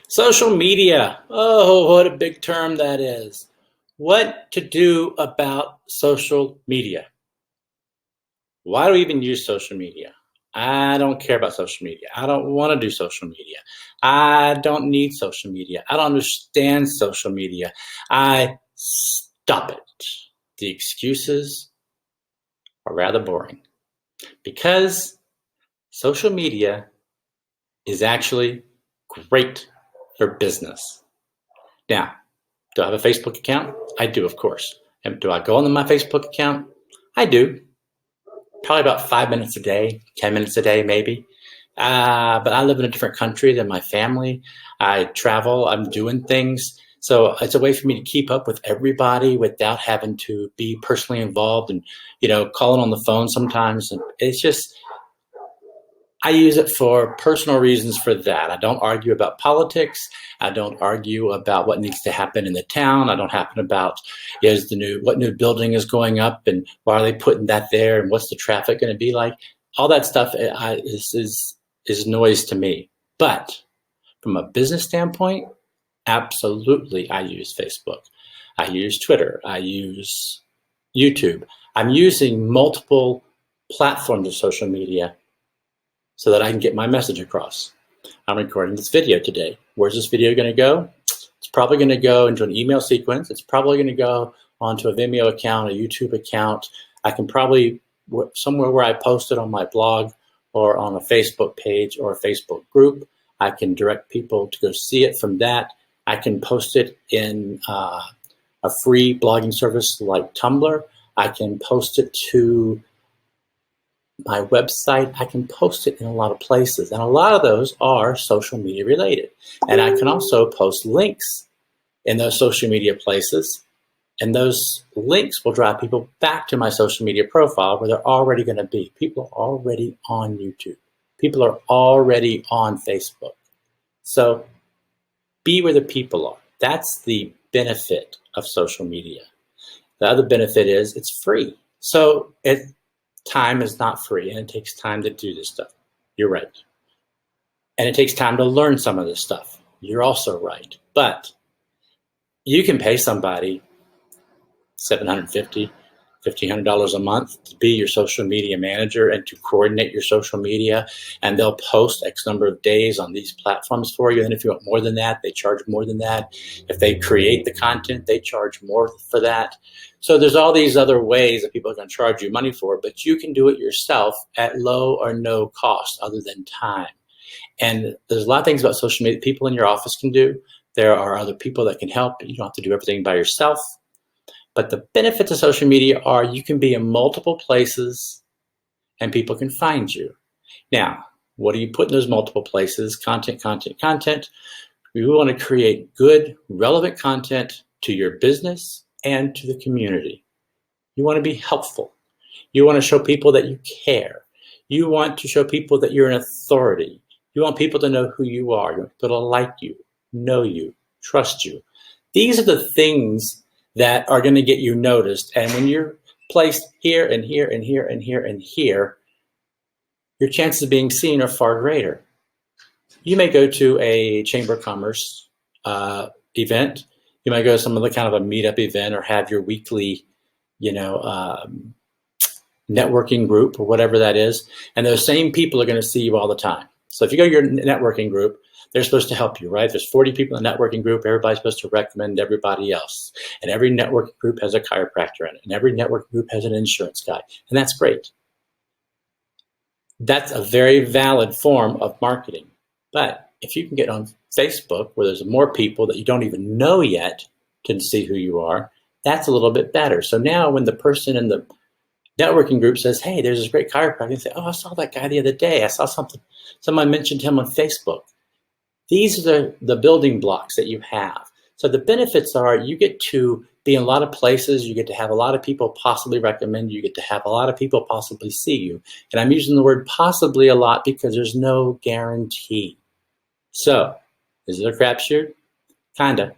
Social media. Oh, what a big term that is. What to do about social media? Why do we even use social media? I don't care about social media. I don't want to do social media. I don't need social media. I don't understand social media. I stop it. The excuses are rather boring because social media is actually great for business. Now, do I have a Facebook account? I do, of course. And do I go on my Facebook account? I do. Probably about 5 minutes a day, 10 minutes a day, maybe. But I live in a different country than my family. I travel, I'm doing things. So it's a way for me to keep up with everybody without having to be personally involved and, calling on the phone sometimes. And it's just, I use it for personal reasons for that. I don't argue about politics. I don't argue about what needs to happen in the town. I don't happen about what new building is going up and why are they putting that there and what's the traffic going to be like. All that stuff is noise to me. But from a business standpoint, absolutely, I use Facebook. I use Twitter. I use YouTube. I'm using multiple platforms of social media so that I can get my message across. I'm recording this video today. Where's this video going to go? It's probably going to go into an email sequence. It's probably going to go onto a Vimeo account, a YouTube account. I can probably, somewhere where I post it on my blog or on a Facebook page or a Facebook group, I can direct people to go see it from that. I can post it in a free blogging service like Tumblr. I can post it to my website. I can post it in a lot of places, and a lot of those are social media related. And I can also post links in those social media places, and those links will drive people back to my social media profile where they're already going to be. People are already on YouTube. People are already on Facebook. So be where the people are. That's the benefit of social media. The other benefit is it's free. So time is not free, and it takes time to do this stuff. You're right. And it takes time to learn some of this stuff. You're also right. But you can pay somebody $750, $1,500 a month to be your social media manager and to coordinate your social media, and they'll post X number of days on these platforms for you. And if you want more than that, they charge more than that. If they create the content, they charge more for that. So there's all these other ways that people are going to charge you money for, but you can do it yourself at low or no cost other than time. And there's a lot of things about social media people in your office can do. There are other people that can help. You don't have to do everything by yourself. But the benefits of social media are you can be in multiple places and people can find you. Now, what do you put in those multiple places? Content, content, content. We want to create good, relevant content to your business and to the community. You want to be helpful. You want to show people that you care. You want to show people that you're an authority. You want people to know who you are. You want people to like you, know you, trust you. These are the things that are going to get you noticed. And when you're placed here and here and here and here and here, your chances of being seen are far greater. You may go to a Chamber of Commerce event. You might go to some other kind of a meetup event or have your weekly, networking group or whatever that is. And those same people are going to see you all the time. So if you go to your networking group, they're supposed to help you, right? There's 40 people in a networking group. Everybody's supposed to recommend everybody else. And every networking group has a chiropractor in it. And every networking group has an insurance guy. And that's great. That's a very valid form of marketing. But if you can get on Facebook where there's more people that you don't even know yet to see who you are, that's a little bit better. So now when the person in the networking group says, hey, there's this great chiropractor, and say, oh, I saw that guy the other day. I saw someone mentioned him on Facebook. These are the building blocks that you have. So the benefits are you get to be in a lot of places. You get to have a lot of people possibly recommend you. You get to have a lot of people possibly see you. And I'm using the word possibly a lot because there's no guarantee. So is it a crapshoot? Kinda.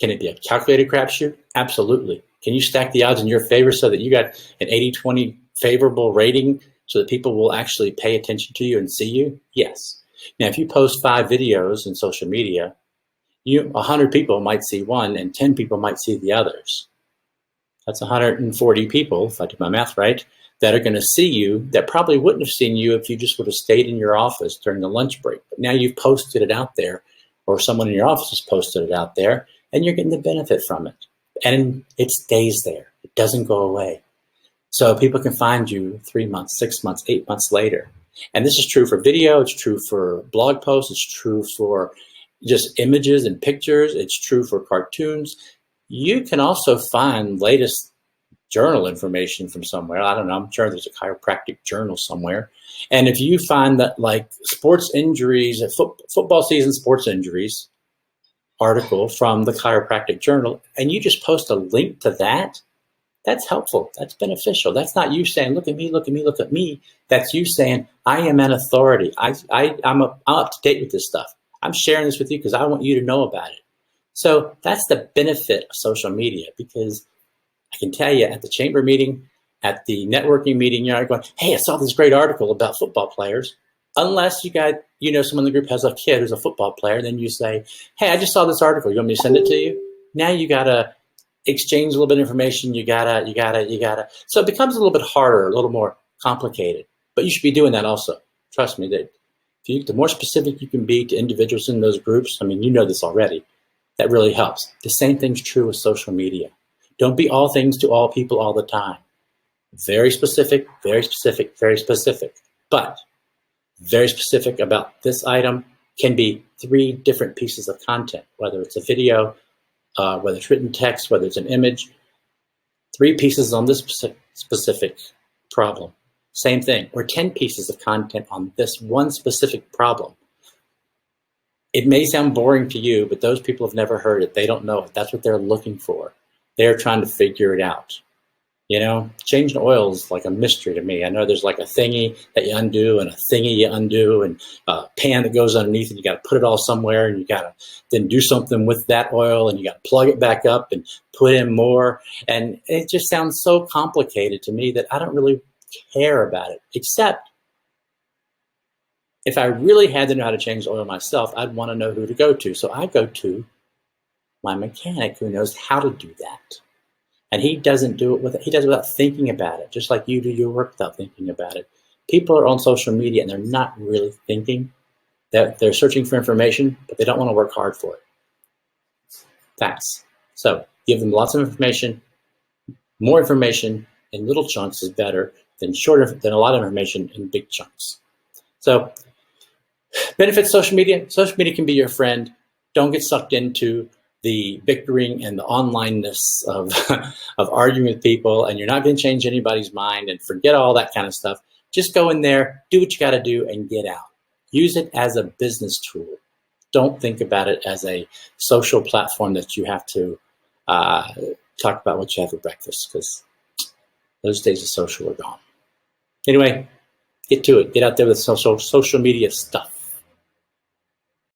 Can it be a calculated crapshoot? Absolutely. Can you stack the odds in your favor so that you got an 80-20 favorable rating so that people will actually pay attention to you and see you? Yes. Now, if you post 5 videos in social media 100 people might see one and 10 people might see the others. That's 140 people, if I did my math right, that are going to see you that probably wouldn't have seen you if you just would have stayed in your office during the lunch break. But now you've posted it out there, or someone in your office has posted it out there, and you're getting the benefit from it. And it stays there. It doesn't go away. So people can find you 3 months, 6 months, 8 months later. And this is true for video. It's true for blog posts. It's true for just images and pictures. It's true for cartoons. You can also find latest journal information from somewhere. I don't know. I'm sure there's a chiropractic journal somewhere. And if you find that like sports injuries, football season sports injuries article from the chiropractic journal, and you just post a link to that, that's helpful. That's beneficial. That's not you saying, look at me, look at me, look at me. That's you saying, I am an authority. I'm up to date with this stuff. I'm sharing this with you because I want you to know about it. So that's the benefit of social media, because I can tell you at the chamber meeting, at the networking meeting, you're going, hey, I saw this great article about football players. Unless someone in the group has a kid who's a football player, then you say, hey, I just saw this article. You want me to send it to you? Now you got to exchange a little bit of information. You gotta. So it becomes a little bit harder, a little more complicated. But you should be doing that also. Trust me, that the more specific you can be to individuals in those groups, I mean, you know this already, that really helps. The same thing's true with social media. Don't be all things to all people all the time. Very specific, very specific, very specific. But very specific about this item can be 3 different pieces of content, whether it's a video, whether it's written text, whether it's an image. 3 pieces on this specific problem. Same thing. Or 10 pieces of content on this one specific problem. It may sound boring to you, but those people have never heard it. They don't know it. That's what they're looking for. They're trying to figure it out. You know, changing oil is like a mystery to me. I know there's like a thingy that you undo and a thingy you undo and a pan that goes underneath, and you got to put it all somewhere, and you got to then do something with that oil, and you got to plug it back up and put in more. And it just sounds so complicated to me that I don't really care about it, except if I really had to know how to change oil myself, I'd want to know who to go to. So I go to my mechanic who knows how to do that. And he doesn't do it he does it without thinking about it, just like you do your work without thinking about it. People are on social media and they're not really thinking. They're searching for information, but they don't want to work hard for it. Facts. So give them lots of information. More information in little chunks is better than a lot of information in big chunks. So benefits social media. Social media can be your friend. Don't get sucked into the bickering and the onlineness of arguing with people, and you're not going to change anybody's mind, and forget all that kind of stuff. Just go in there, do what you got to do, and get out. Use it as a business tool. Don't think about it as a social platform that you have to talk about what you have for breakfast, because those days of social are gone. Anyway, get to it. Get out there with social media stuff.